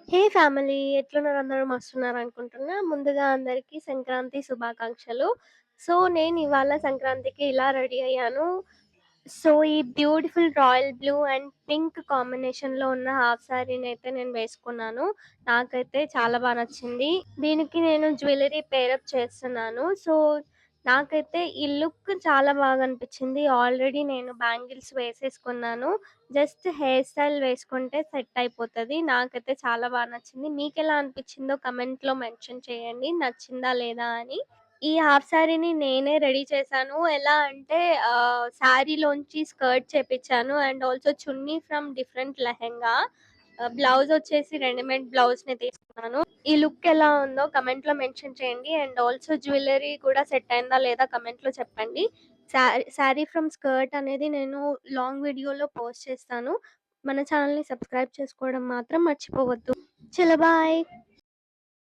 హే family ఎట్లున్నారు అందరూ మస్తున్నారు అనుకుంటున్నా. ముందుగా అందరికీ సంక్రాంతి శుభాకాంక్షలు. సో, నేను ఇవాళ సంక్రాంతికి ఇలా రెడీ అయ్యాను. సో, ఈ beautiful royal blue and pink కాంబినేషన్‌లో ఉన్న హాఫ్ సారీనైతే నేను వేసుకున్నాను. నాకైతే చాలా నచ్చింది. దీనికి నేను జ్యువెల్లరీ పేరప్ చేస్తున్నాను. సో, నాకైతే ఈ లుక్ చాలా బాగా అనిపించింది. ఆల్రెడీ నేను బ్యాంగిల్స్ వేసేసుకున్నాను. జస్ట్ హెయిర్ స్టైల్ వేసుకుంటే సెట్ అయిపోతది. నాకైతే చాలా నచ్చింది. మీకెలా అనిపించిందో కమెంట్‌లో మెన్షన్ చేయండి. నచ్చిందా లేదా అని. ఈ హాఫ్ సారీని నేనే రెడీ చేశాను. ఎలా అంటే సారీలోంచి స్కర్ట్ చేపిచ్చాను. And also chunni from different lehenga. Blouse వచ్చేసి రెడీమేడ్ బ్లౌజ్‌ని తీసుకున్నాను. ఈ లుక్ ఎలా ఉందో కమెంట్‌లో మెన్షన్ చేయండి. అండ్ ఆల్సో జ్యువెల్లరీ కూడా సెట్ అయిందా లేదా కమెంట్‌లో చెప్పండి. సారీ ఫ్రమ్ స్కర్ట్ అనేది నేను లాంగ్ వీడియోలో పోస్ట్ చేస్తాను. మన ఛానెల్‌ని సబ్స్క్రైబ్ చేసుకోవడం మాత్రం మర్చిపోవద్దు. చలో బాయ్.